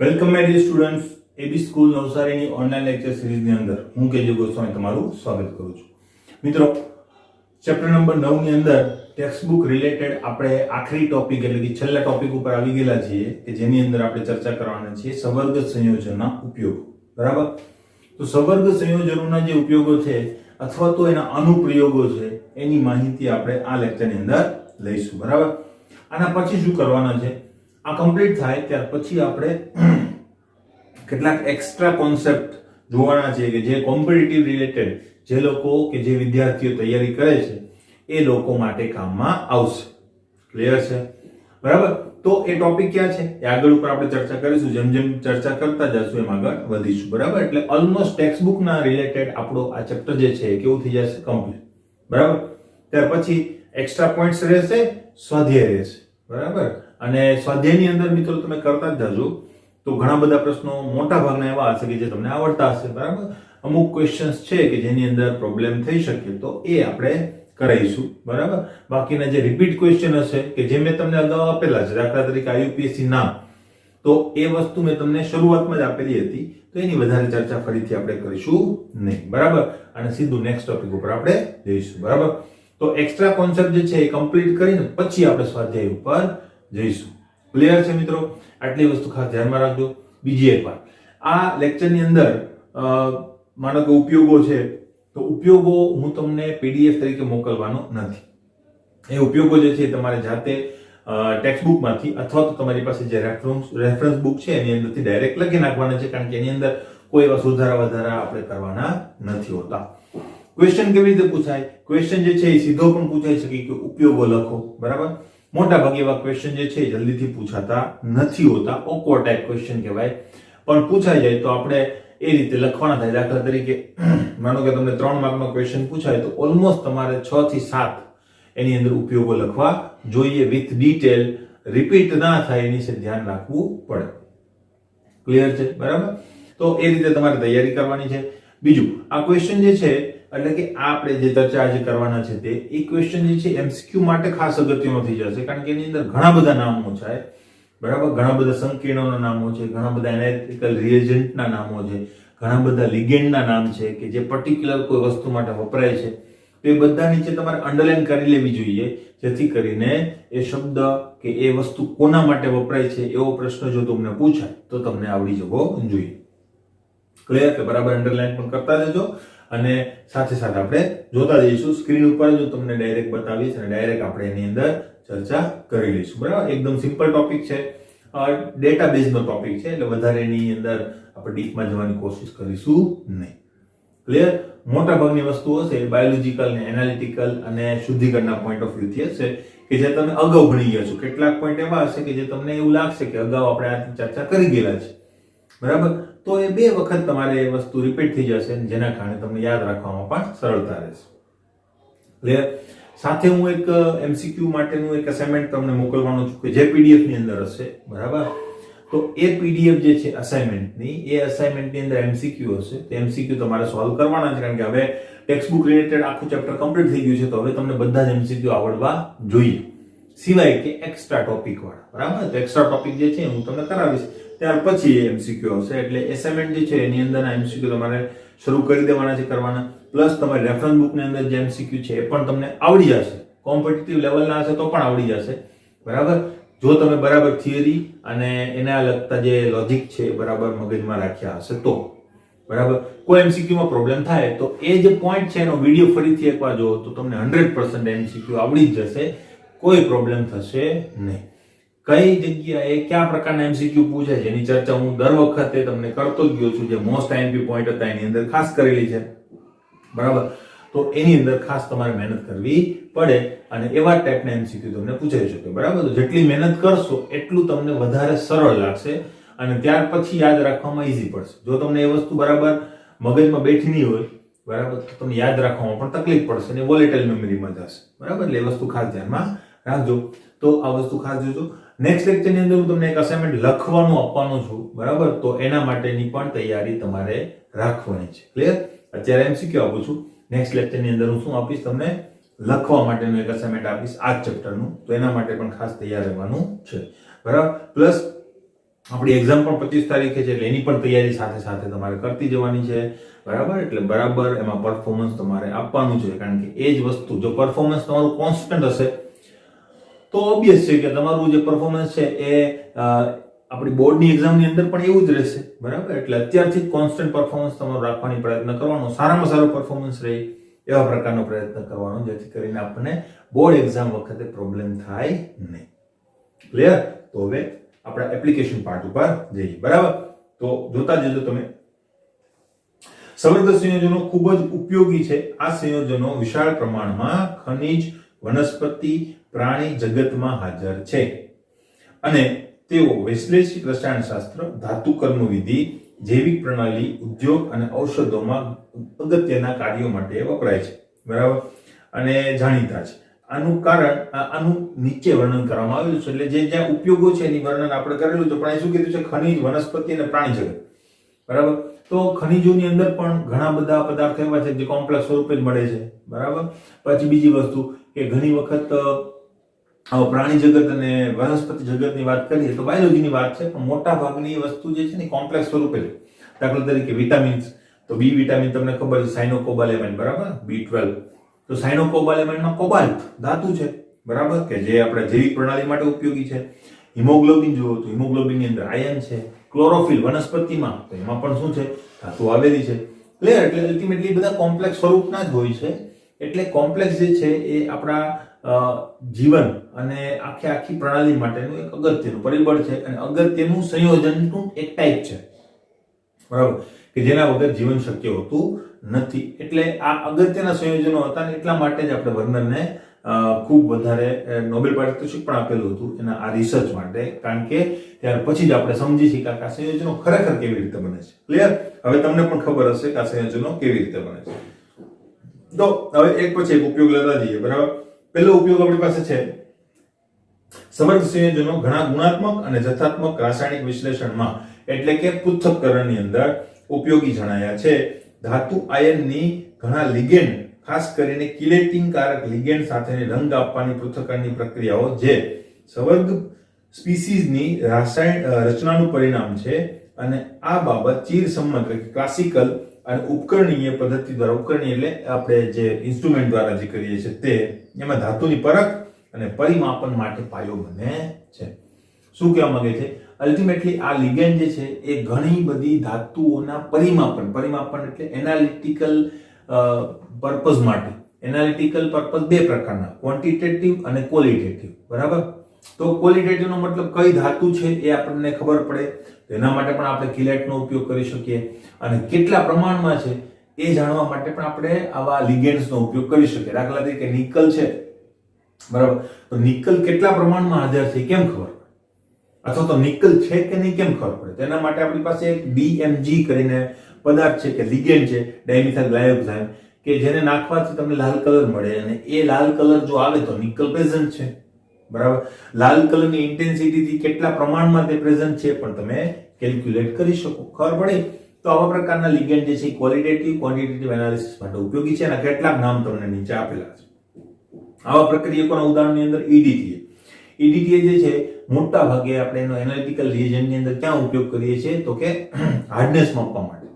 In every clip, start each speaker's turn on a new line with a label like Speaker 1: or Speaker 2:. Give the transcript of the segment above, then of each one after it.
Speaker 1: Welcome my dear students AB school નવસારીની online lecture સિરીઝની અંદર હું કેજે ગોસ્વામી તમારું સ્વાગત કરું છું. મિત્રો, ચેપ્ટર નંબર 9 ની અંદર ટેક્સ્ટ બુક રિલેટેડ આપણે આખરી ટોપિક એટલે કે છેલ્લા ટોપિક ઉપર આવી ગયેલા છીએ કે જેની અંદર આપણે ચર્ચા કરવાના છીએ સવર્ગ સંયોજનના ઉપયોગો. બરાબર? તો સવર્ગ સંયોજનોના જે ઉપયોગો છે અથવા તો એના અનુપ્રયોગો છે એની માહિતી આપણે આ લેક્ચરની અંદર લઈશું. બરાબર? આના પછી શું કરવાના છે? આ કમ્પ્લીટ થાય ત્યાર પછી આપણે કેટલાક એક્સ્ટ્રા કોન્સેપ્ટ જોવાના છે કે જે કોમ્પિટિટિવ રિલેટેડ જે લોકો કે જે વિદ્યાર્થીઓ તૈયારી કરે છે એ લોકો માટે કામમાં આવશે. ક્લિયર છે? બરાબર? તો એ ટોપિક ક્યાં છે એ આગળ ઉપર આપણે ચર્ચા કરીશું. જેમ જેમ ચર્ચા કરતા જશું એમ આગળ વધીશું. બરાબર? એટલે ઓલમોસ્ટ ટેક્સ્ટ બુક ના રિલેટેડ આપણો આ ચેપ્ટર જે છે એ કેવું થઈ જશે? કમ્પ્લીટ. બરાબર? ત્યાર પછી એક્સ્ટ્રા પોઈન્ટ્સ રહેશે, સ્વાધ્યાય રહેશે. બરાબર? અને સ્વાધ્યાયની અંદર મિત્રો તમે કરતા જ જજો તો ઘણા બધા પ્રશ્નો મોટા ભાગના એવા હશે કે જે તમને આવડતા હશે. બરાબર? અમુક ક્વેશ્ચન્સ છે કે જેની અંદર પ્રોબ્લેમ થઈ શકે તો એ આપણે કરાઈશું. બરાબર? બાકીના જે રિપીટ ક્વેશ્ચન હશે કે જે મેં તમને અગાઉ આપેલા છે, દાખલા તરીકે આઈયુપીએસસી નામ, તો એ વસ્તુ મેં તમને શરૂઆતમાં જ આપેલી હતી તો એની વધારે ચર્ચા ફરીથી આપણે કરીશું નહીં. બરાબર? અને સીધું નેક્સ્ટ ટોપિક ઉપર આપણે જઈશું. બરાબર? તો એક્સ્ટ્રા કોન્સેપ્ટ જે છે એ કમ્પ્લીટ કરીને પછી આપણે સ્વાધ્યાય ઉપર જઈશું. ક્લિયર છે મિત્રો? આટલી વસ્તુ ખાસ ધ્યાનમાં રાખજો. બીજી એક વાત, આ લેક્ચરની અંદર માનો કે ઉપયોગો છે તો ઉપયોગો હું તમને પીડીએફ તરીકે મોકલવાનો નથી. એ ઉપયોગો જે છે તમારે જાતે ટેક્સ્ટ બુકમાંથી અથવા તો તમારી પાસે જે રેફરન્સ બુક છે એની અંદરથી ડાયરેક્ટ લખી નાખવાના છે, કારણ કે એની અંદર કોઈ એવા સુધારા વધારા આપણે કરવાના નથી હોતા. ક્વેશ્ચન કેવી રીતે પૂછાય? ક્વેશ્ચન જે છે એ સીધો પણ પૂછાઈ શકે કે ઉપયોગો લખો. બરાબર? મોટા ભાગે એવા ક્વેશ્ચન જે છે જલ્દીથી પૂછાતા નથી હોતા, ઓકવર્ડ ટાઈપ ક્વેશ્ચન કહેવાય, પણ પૂછાઈ જાય તો આપણે એ રીતે લખવાના થાય. દાખલા તરીકે માનો કે તમને 3 માર્કનો ક્વેશ્ચન પૂછાય તો ઓલમોસ્ટ તમારે 6 થી 7 એની અંદર ઉપયોગો લખવા જોઈએ વિથ ડિટેલ. રિપીટ ના થાય એની છે ધ્યાન રાખવું પડે. ક્લિયર છે? બરાબર? તો એ રીતે તમારે તૈયારી કરવાની છે. બીજું, આ ક્વેશ્ચન જે છે એટલે કે આપણે જે ચર્ચા આજે કરવાના છે તે એ ક્વેશ્ચન જે છે એમસીક્યુ માટે ખાસ અગત્યનો થઈ જશે, કારણ કે એની અંદર ઘણા બધા નામો છે. બરાબર? ઘણા બધા સંકીર્ણોના નામો છે, ઘણા બધા એનાલિટિકલ રિએજન્ટના નામો છે, ઘણા બધા લિગેન્ડના નામ છે કે જે પર્ટિક્યુલર કોઈ વસ્તુ માટે વપરાય છે. તો એ બધા નીચે તમારે અંડરલાઈન કરી લેવી જોઈએ, જેથી કરીને એ શબ્દ કે એ વસ્તુ કોના માટે વપરાય છે એવો પ્રશ્ન જો તમને પૂછાય તો તમને આવડી જવો જોઈએ. ક્લિયર? કે બરાબર અંડરલાઈન પણ કરતા જજો અને સાથે સાથે આપણે જોતા જઈશું. સ્ક્રીન ઉપર જો તમને ડાયરેક્ટ બતાવીશ અને ડાયરેક્ટ આપણે એની અંદર ચર્ચા કરી લઈશું. બરાબર? એકદમ સિમ્પલ ટોપિક છે, ડેટાબેઝનો ટોપિક છે, એટલે વધારે એની અંદર આપણે ડીપમાં જવાની કોશિશ કરીશું નહીં. ક્લિયર? મોટા ભાગની વસ્તુઓ હશે બાયોલોજીકલ ને એનાલિટિકલ અને શુદ્ધિકરણના પોઈન્ટ ઓફ વ્યૂથી હશે કે જે તમે અગાઉ ભણી ગયા છો. કેટલાક પોઈન્ટ એવા હશે કે જે તમને એવું લાગશે કે અગાઉ આપણે આ ચર્ચા કરી ગયેલા છે. બરાબર? તો એ 2 વખત તમારે એ વસ્તુ રિપીટ થઈ જશે, જેના કારણે તમને યાદ રાખવામાં પણ સરળતા રહેશે. ક્લિયર? સાથે હું એક એમસીક્યુ માટેનું એક અસાઇનમેન્ટ તમને મોકલવાનો છું કે જે પીડીએફ ની અંદર હશે. બરાબર? તો એ પીડીએફ જે છે અસાઇનમેન્ટની, એ અસાઇનમેન્ટની અંદર એમસીક્યુ હશે. તો એમસીક્યુ તમારે સોલ્વ કરવાના છે, કારણ કે હવે ટેક્સ્ટ બુક રિલેટેડ આખું ચેપ્ટર કમ્પ્લીટ થઈ ગયું છે તો હવે તમને બધા જ એમસીક્યુ આવડવા જોઈએ, સિવાય કે એક્સ્ટ્રા ટોપિક વાળા. બરાબર? તો એક્સ્ટ્રા ટોપિક જે છે હું તમને કરાવીશ ત્યાર પછી એ એમસીક્યુ આવશે. એટલે એસાઇનમેન્ટ જે છે એની અંદરના એમસીક્યુ તમારે શરૂ કરી દેવાના છે કરવાના. પ્લસ તમારી રેફરન્સ બુકની અંદર જે એમસીક્યુ છે એ પણ તમને આવડી જશે. કોમ્પિટિટિવ લેવલના હશે તો પણ આવડી જશે. બરાબર? જો તમે બરાબર થિયરી અને એના લગતા જે લોજિક છે બરાબર મગજમાં રાખ્યા હશે તો. બરાબર? કોઈ એમસીક્યુમાં પ્રોબ્લેમ થાય તો એ જે પોઈન્ટ છે એનો વિડીયો ફરીથી એકવાર જોવો તો તમને 100% એમસીક્યુ આવડી જ જશે, કોઈ પ્રોબ્લેમ થશે નહીં. કઈ જગ્યાએ કયા પ્રકારના એમસીક્યુ પૂછાય છે એની ચર્ચા હું દર વખતે તમને કરતો જ ગયો છું. જે મોસ્ટ આઈએમપી પોઈન્ટ હતા એની અંદર ખાસ કરેલી છે. બરાબર? તો એની અંદર ખાસ તમારે મહેનત કરવી પડે અને એવા ટાઈપના એમસીક્યુ તમને પૂછાઈ શકે. બરાબર? તો જેટલી મહેનત કરશો એટલું તમને વધારે સરળ લાગશે અને ત્યાર પછી યાદ રાખવામાં ઈઝી પડશે. જો તમને એ વસ્તુ બરાબર મગજમાં બેઠી નહીં હોય, બરાબર, તો તમને યાદ રાખવામાં પણ તકલીફ પડશે અને વોલેટાઇલ મેમરીમાં જશે. બરાબર? એટલે એ વસ્તુ ખાસ ધ્યાનમાં રાખજો. તો આ વસ્તુ ખાસ જોજો. નેક્સ્ટ લેક્ચરની અંદર હું તમને એક અસાઇનમેન્ટ લખવાનું આપવાનો છું. બરાબર? તો એના માટેની પણ તૈયારી તમારે રાખવાની છે. ક્લિયર? અત્યારે એમસીક્યુ આપું છું. નેક્સ્ટ લેક્ચરની અંદર હું શું આપીશ? તમને લખવા માટેનું એક અસાઇનમેન્ટ આપીશ આ ચેપ્ટરનું. તો એના માટે પણ ખાસ તૈયાર રહેવાનું છે. બરાબર? પ્લસ આપણી એક્ઝામ પણ 25 તારીખે છે એટલે એની પણ તૈયારી સાથે સાથે તમારે કરતી જવાની છે, બરાબર. એટલે બરાબર એમાં પરફોર્મન્સ તમારે આપવાનું છે, કારણ કે એ જ વસ્તુ જો પરફોર્મન્સ તમારું કોન્સ્ટન્ટ હશે તો ઓબ્વિયસ છે કે તમારું જે પરફોર્મન્સ છે એ આપણી બોર્ડની એક્ઝામની અંદર પણ એવું જ રહેશે, બરાબર. એટલે અત્યારથી જ કોન્સ્ટન્ટ પરફોર્મન્સ તમારું રાખવાની પ્રયત્ન કરવાનો, સારામાં સારો પરફોર્મન્સ રહે એવા પ્રકારનો પ્રયત્ન કરવાનો, જેથી કરીને આપણને બોર્ડ એક્ઝામ વખતે પ્રોબ્લેમ થાય નહીં. ક્લિયર? તો હવે આપણે એપ્લિકેશન પાર્ટ ઉપર જઈએ, બરાબર. તો જોતા જજો તમે. સમૃદ્ધ સંયોજનો ખૂબ જ ઉપયોગી છે. આ સંયોજનો વિશાળ પ્રમાણમાં ખનિજ, વનસ્પતિ, પ્રાણી જગતમાં હાજર છે અને તેઓ વૈશ્લેષિક રસાયણશાસ્ત્ર, ધાતુ કર્મવિધિ, જૈવિક પ્રણાલી, ઉદ્યોગ અને ઔષધોમાં અગત્યના કાર્યો માટે વપરાય છે, બરાબર, અને જાણીતા છે. આનું કારણ આનું નીચે વર્ણન કરવામાં આવ્યું છે, એટલે જે જ્યાં ઉપયોગો છે એની વર્ણન આપણે કરેલું છે, પણ અહીં શું કીધું છે? ખનિજ, વનસ્પતિ અને પ્રાણી જગત, બરાબર. તો ખનિજોની અંદર પણ ઘણા બધા પદાર્થો એવા છે જે કોમ્પ્લેક્સ સ્વરૂપે જ મળે છે, બરાબર. પછી બીજી વસ્તુ કે ઘણી વખત પ્રાણી જગત અને વનસ્પતિ જગતની વાત કરીએ તો બાયોલોજીની વાત છે, પણ મોટા ભાગની વસ્તુ જે છે ને કોમ્પ્લેક્સ સ્વરૂપે છે. દાખલા તરીકે વિટામિન્સ, તો બી વિટામિન તમને ખબર છે, સાયનોકોબાલેમાઇન, બરાબર, B12. તો સાયનોકોબાલેમાઇનમાં કોબાલ્ટ ધાતુ છે, બરાબર, કે જે આપણે જૈવિક પ્રણાલી માટે ઉપયોગી છે. હિમોગ્લોબિન જુઓ તો હિમોગ્લોબિનની અંદર આયર્ન છે. ક્લોરોફિલ વનસ્પતિમાં તો એમાં પણ શું છે? ધાતુ આવેલી છે. ક્લિયર? એટલે અલ્ટિમેટલી બધા કોમ્પ્લેક્સ સ્વરૂપના જ હોય છે. એટલે કોમ્પ્લેક્સ જે છે એ આપણા જીવન અને આખી પ્રણાલી માટેનું એક અગત્યનું પરિબળ છે અને અગત્યનું સંયોજનનું એક ટાઈપ છે, બરાબર, કે જેના વગર જીવન શક્ય હોતું નથી. એટલે આ અગત્યના સંયોજનો હતા ને એટલા માટે જ આપણે વર્ણનને ખૂબ વધારે નોબેલ પારિતોષિક પણ આપેલું હતું એના આ રિસર્ચ માટે, કારણ કે ત્યાર પછી જ આપણે સમજી છીએ કે આ સંયોજનો ખરેખર કેવી રીતે બને છે. ક્લિયર? હવે તમને પણ ખબર હશે કે આ સંયોજનો કેવી રીતે બને છે. તો હવે એક પછી એક ઉપયોગ લેતા જઈએ, બરાબર. પહેલો ઉપયોગ આપણી પાસે છે, સમૃદ્ધ સંયોજનો ઘણા ગુણાત્મક અને જથ્થાત્મક રાસાયણિક વિશ્લેષણમાં એટલે કે પૃથ્થકરણની અંદર ઉપયોગી જણાયા છે. ધાતુ આયનની ઘણા લિગેન્ડ, ખાસ કરીને કિલેટિંગ કારક લિગેન્ડ સાથેની રંગ આપવાની પૃથ્થકરણની પ્રક્રિયાઓ જે સમૃદ્ધ સ્પીસીઝની રચનાનું પરિણામ છે અને આ બાબત ચીરસમ્મત ક્લાસિકલ અને ઉપકરણીય પદ્ધતિ દ્વારા, ઉપકરણીય એટલે આપણે જે ઇન્સ્ટ્રુમેન્ટ દ્વારા જે કરીએ છીએ તે, એમાં ધાતુની પરખ અને પરિમાપન માટે પાયો બને છે. શું કહેવા માંગે છે? અલ્ટિમેટલી આ લિગેન્ડ જે છે એ ઘણી બધી ધાતુઓના પરિમાપન એટલે એનાલિટિકલ પર્પઝ માટે. એનાલિટિકલ પર્પઝ બે પ્રકારના, ક્વોન્ટિટેટિવ અને ક્વોલિટેટિવ, બરાબર. તો ક્વોલિટેટિવ નો મતલબ કઈ ધાતુ છે એ આપણને ખબર પડે, તો એના માટે પણ આપણે કિલેટનો ઉપયોગ કરી શકીએ, અને કેટલા પ્રમાણમાં છે એ જાણવા માટે પણ આપણે આવા લિગેન્ડ્સનો ઉપયોગ કરી શકીએ. દાખલા તરીકે નિકલ છે, બરાબર, તો નિકલ કેટલા પ્રમાણમાં હાજર છે કેમ ખબર પડે, અથવા તો નિકલ છે કે નહીં કેમ ખબર પડે? તેના માટે આપણી પાસે એક DMG કરીને પદાર્થ છે કે લિગેન્ડ છે, ડાયમિથાઇલ ગ્લાયોક્સાઇડ, કે જેને નાખવાથી તમને લાલ કલર મળે, અને એ લાલ કલર જો આવે તો નિકલ પ્રેઝન્ટ છે, બરાબર. લાલ કલરની ઇન્ટેન્સિટીથી કેટલા પ્રમાણમાં તે પ્રેઝન્ટ છે પણ તમે કેલ્ક્યુલેટ કરી શકો, ખબર પડે. તો આવા પ્રકારના લિગેન્ડ જે છે ક્વોલિટેટિવ, ક્વોન્ટિટેટિવ એનાલિસિસ માટે ઉપયોગી છે, અને કેટલાક નામ તમને નીચે આપેલા છે. આવા પ્રક્રિયકોના ઉદાહરણની અંદર EDTA જે છે મોટા ભાગે આપણે એનો એનાલિટિકલ રિએજન્ટની અંદર ક્યાં ઉપયોગ કરીએ છીએ તો કે હાર્ડનેસ માપવા માટે,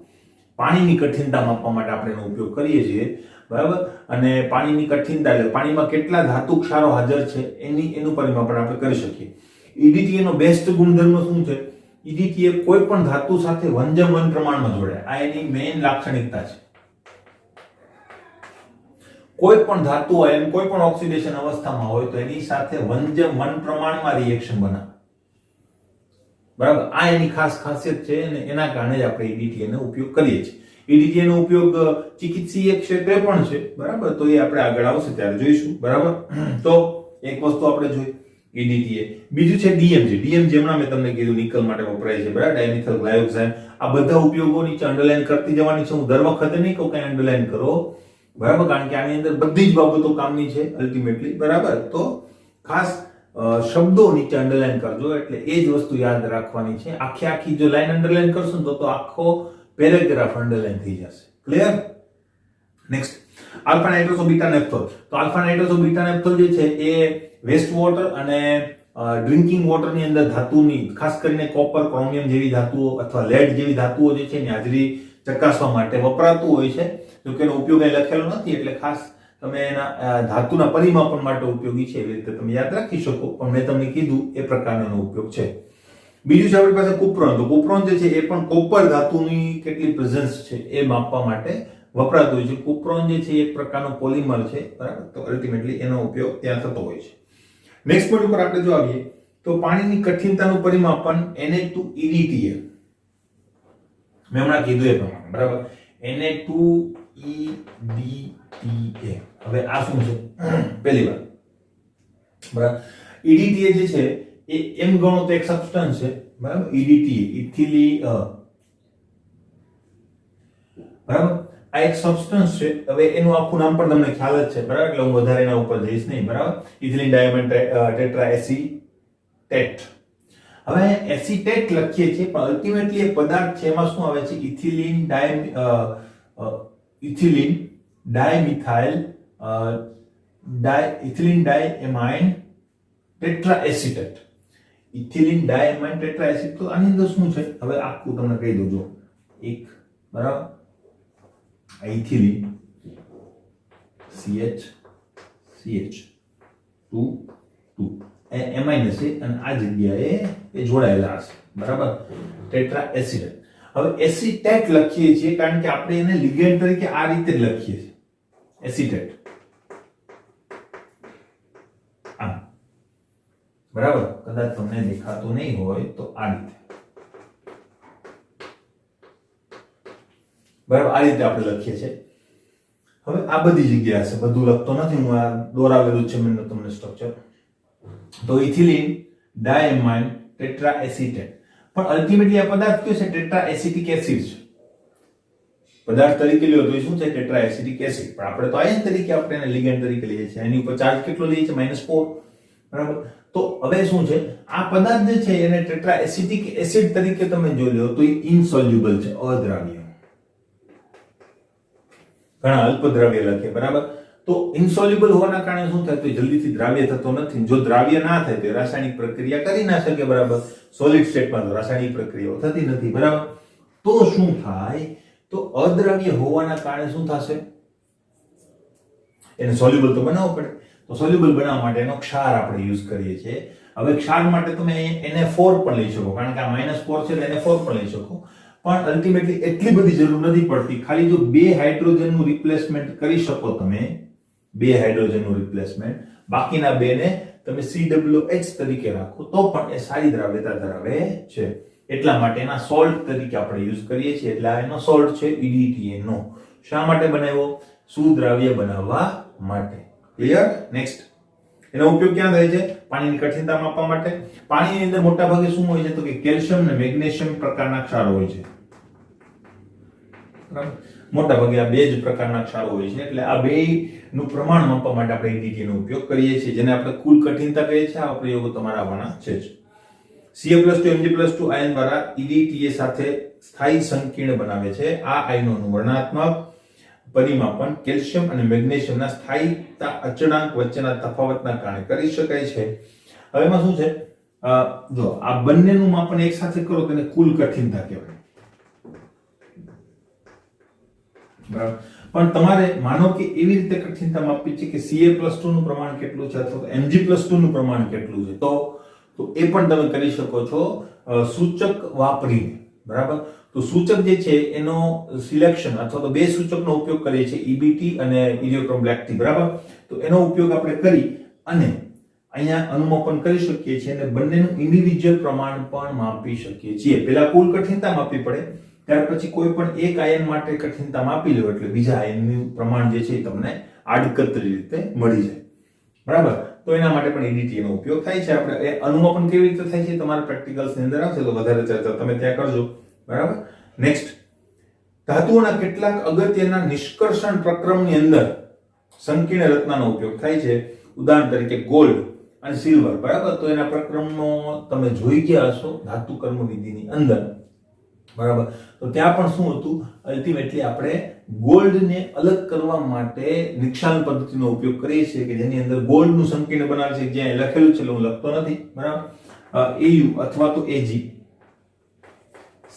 Speaker 1: પાણીની કઠિનતા માપવા માટે આપણે એનો ઉપયોગ કરીએ છીએ, બરાબર. અને પાણીની કઠિનતા એટલે પાણીમાં કેટલા ધાતુ ક્ષારો હાજર છે એનું પરિમાપન આપણે કરી શકીએ. EDTA નો બેસ્ટ ગુણધર્મ શું છે? EDTA કોઈ પણ ધાતુ સાથે 1:1 પ્રમાણમાં જોડાય. આ એની મેઇન લાક્ષણિકતા છે. કોઈ પણ ધાતુ આયન કોઈ પણ ઓક્સિડેશન અવસ્થામાં હોય તો એની સાથે 1:1 પ્રમાણમાં રિએક્શન બનાવે, બરાબર. આ એની ખાસ ખાસિયત છે અને એના કારણે જ આપણે EDTA નો ઉપયોગ કરીએ છીએ. EDTA નો ઉપયોગ ચિકિત્સીય ક્ષેત્રે પણ છે, બરાબર. તો એ આપણે આગળ આવશે ત્યારે જોઈશું, બરાબર. તો એક વસ્તુ આપણે જોઈ EDTA. બીજું છે DMG હમણાં મેં તમને કીધું નિકલ માટે વપરાય છે, બરાબર, ડાયમિથાઇલ ગ્લાયોક્સાઇડ. આ બધા ઉપયોગો નીચે અંડરલાઈન કરતી જવાની છે. હું દર વખતે નહીં કહું કે અંડરલાઈન કરો, બરાબર, કારણ કે આની અંદર બધી જ બાબતો કામની છે અલ્ટિમેટલી, બરાબર. તો ખાસ શબ્દો નીચે અંડરલાઈન કરજો, એટલે એ જ વસ્તુ યાદ રાખવાની છે. આખી જો લાઈન અંડરલાઈન કરશો ને તો આખો પેરેગ્રાફ અંડરલાઈન થઈ જશે. Clear? Next, alpha nitroso beta naphthol. તો આલ્ફા નાઇટ્રોસો બીટા નેપ્થોલ જે છે એ વેસ્ટ વોટર અને ડ્રિંકિંગ વોટરની અંદર ધાતુની ખાસ કરીને કોપર, ક્રોમિયમ જેવી ધાતુઓ અથવા લેડ જેવી ધાતુઓ જે છે એની હાજરી ચકાસવા માટે વપરાતું હોય છે. જો કે એનો ઉપયોગ અહીં લખેલો નથી એટલે ખાસ તમે એના ધાતુના પરિમાપન માટે ઉપયોગી છે એવી રીતે તમે યાદ રાખી શકો, પણ મેં તમને કીધું એ પ્રકારનો ઉપયોગ છે. બીજું છે આપણી પાસે કુપ્રોન. તો કુપ્રોન જે છે એ પણ કોપર ધાતુની કેટલી પ્રેઝન્સ છે એ માપવા માટે વપરાતું હોય છે. કુપ્રોન જે છે એક પ્રકારનો પોલિમર છે, બરાબર. તો અલ્ટિમેટલી એનો ઉપયોગ ત્યાં થતો હોય છે. નેક્સ્ટ પોઈન્ટ ઉપર આપણે જો આવીએ તો પાણીની કઠિનતાનું પરિમાપન Na2EDTA મેં હમણાં કીધું એ પ્રમાણે, બરાબર. Na2EDTA. હવે આ શું છે? પહેલી વાત, બરાબર. EDTA જે છે એ એમ ગણો તો એક સબસ્ટન્સ છે, બરાબર. EDTA ઇથિલી, બરાબર. આ એક સબસ્ટન્સ છે. હવે એનું આખું નામ પણ તમને ખ્યાલ જ છે, બરાબર. એટલે હું વધારે એના ઉપર જઈશ નહીં, બરાબર. Ethylene diamond tetra acetate. હવે એસિટેટ લખીએ છીએ પણ અલ્ટિમેટલી એ પદાર્થ છે એમાં શું આવે છે? Ethylene diamine tetra acetate. Ethylene diamine tetra acid. તો આની અંદર શું છે? હવે આખું તમને કહી દઉં. જો એક, બરાબર, ઇથિલિન CH2 એમાઇન હશે અને આ જગ્યાએ એ જોડાયેલા હશે, બરાબર. Tetra acid. હવે એસિટેટ લખીએ છીએ કારણ કે આપણે એને લિગેન્ડ તરીકે આ રીતે જ લખીએ છીએ, એસિટેટ, આમ, બરાબર. કદાચ તમને દેખાતું નહીં હોય તો આ રીતે, બરાબર. આ રીતે આપણે લખીએ છીએ. હવે આ બધી જગ્યા હશે, બધું લખતો નથી હું, આ દોરાવેલું છે મેં તમને સ્ટ્રક્ચર. તો ઇથિલિન ડાયમાઇન ટેટ્રા એસિટેટ. પણ અલ્ટિમેટલી આ પદાર્થ કયો છે? ટેટ્રા એસિટિક એસિડ છે. પદાર્થ તરીકે લ્યો તો એ શું છે? Tetra acetic acid. પણ આપણે તો આયન તરીકે આપણે એને લિગેન્ડ તરીકે લઈએ છીએ. એની ઉપર ચાર્જ કેટલો લઈએ છીએ? -4, બરાબર. તો હવે શું છે? આ પદાર્થ જે છે એને ટેટ્રા એસિટિક એસિડ તરીકે તમે જો લ્યો તો એ ઇનસોલ્યુબલ છે, અદ્રાવ્ય. ઘણા અલ્પદ્રવ્ય લખે, બરાબર. તો ઇનસોલ્યુબલ હોવાના કારણે શું થાય? તો જલ્દીથી દ્રાવ્ય થતો નથી. જો દ્રાવ્ય ના થાય તો રાસાયણિક પ્રક્રિયા કરી ના શકે, બરાબર. સોલિડ સ્ટેટમાં તો રાસાયણિક પ્રક્રિયાઓ થતી નથી, બરાબર. તો શું થાય? તો અદ્રાવ્ય હોવાના કારણે શું થશે? એને સોલ્યુબલ તો બનાવવો પડે. તો સોલ્યુબલ બનાવવા માટે એનો ક્ષાર આપણે યુઝ કરીએ છીએ. હવે ક્ષાર માટે તમે Na4 પણ લઈ શકો, કારણ કે આ -4 છે એટલે Na4 પણ લઈ શકો. પણ અલ્ટિમેટલી એટલી બધી જરૂર નથી પડતી. ખાલી જો 2 હાઇડ્રોજનનું રિપ્લેસમેન્ટ કરી શકો તમે, 2 હાઇડ્રોજનનું રિપ્લેસમેન્ટ, બાકીના 2 ને તમે COH તરીકે રાખો તો પણ એ સારી દ્રાવ્યતા ધરાવે છે. એટલા માટે એના સોલ્ટ તરીકે આપણે યુઝ કરીએ છીએ. એટલે આ એનો સોલ્ટ છે EDTA નો. શા માટે બનાવ્યો? સુદ્રાવ્ય બનાવવા માટે. ક્લિયર? નેક્સ્ટ, એનો ઉપયોગ ક્યાં થાય છે? પાણીની કઠિનતા માપવા માટે. પાણીની અંદર મોટા ભાગે શું હોય છે? તો કે કેલ્શિયમ અને મેગ્નેશિયમ પ્રકારના ક્ષારો હોય છે, બરાબર. મોટા ભાગે આ બે જ પ્રકારના ક્ષારો હોય છે. એટલે આ બે નું પ્રમાણ માપવા માટે આપણે EDTA નો ઉપયોગ કરીએ છીએ, જેને આપણે કુલ કઠિનતા કહીએ છીએ. આ પ્રયોગો તમારા આવવાના છે જ. Ca+2 Mg+2 આયન દ્વારા EDTA સાથે સ્થાયી સંકીર્ણ બનાવે છે. આ આયનોનું વર્ણનાત્મક પરિમાપન કેલ્શિયમ અને મેગ્નેશિયમના સ્થાયીતા અચળાંક વચ્ચેના તફાવતના કારણે કરી શકાય છે. હવે એમાં શું છે? જો આ બંનેનું માપન એક સાથે કરો તેને કુલ કઠિનતા કહેવાય, બરાબર. પણ તમારે માનો કે એવી રીતે કઠિનતા માપવી છે કે Ca+2 નું પ્રમાણ કેટલું છે અથવા તો Mg+2 નું પ્રમાણ કેટલું છે, તો એ પણ તમે કરી શકો છો સૂચક વાપરીને, બરાબર. તો સૂચક જે છે એનો સિલેક્શન અથવા તો બે સૂચકનો ઉપયોગ કરીએ છીએ, EBT અને ઇરિયોક્રોમ બ્લેક ટી, બરાબર. તો એનો ઉપયોગ આપણે કરી અને અહીંયા અનુમાપન કરી શકીએ છીએ અને બંનેનું ઇન્ડિવિડ્યુઅલ પ્રમાણ પણ માપી શકીએ છીએ. પહેલા કુલ કઠિનતા માપવી પડે, ત્યાર પછી કોઈ પણ એક આયન માટે કઠિનતા માપી લો એટલે બીજા આયનનું પ્રમાણ જે છે એ તમને આડકતરી રીતે મળી જાય, બરાબર. તો એના માટે પણ EDTA નો ઉપયોગ થાય છે. આપણે એ અનુમાપન કેવી રીતે થાય છે તમારા પ્રેક્ટિકલ્સ ની અંદર આવશે તો વધારે ચર્ચા તમે ત્યાં કરજો, બરાબર. નેક્સ્ટ, ધાતુઓના કેટલાક અગત્યના નિષ્કર્ષણ પ્રક્રમની અંદર સંકીર્ણ રત્નનો ઉપયોગ થાય છે. ઉદાહરણ તરીકે ગોલ્ડ અને સિલ્વર, બરાબર. તો એના પ્રક્રમનો તમે જોઈ ગયા હશો ધાતુ કર્મવિધિની અંદર, બરાબર. તો ત્યાં પણ શું હતું, અલ્ટિમેટલી આપણે ગોલ્ડને અલગ કરવા માટે નિક્ષાલન પદ્ધતિનો ઉપયોગ કરીએ છીએ કે જેની અંદર ગોલ્ડનું સંકીર્ણ બનાવે છે, જ્યાં લખેલું છે હું લખતો નથી, બરાબર. AU અથવા તો AG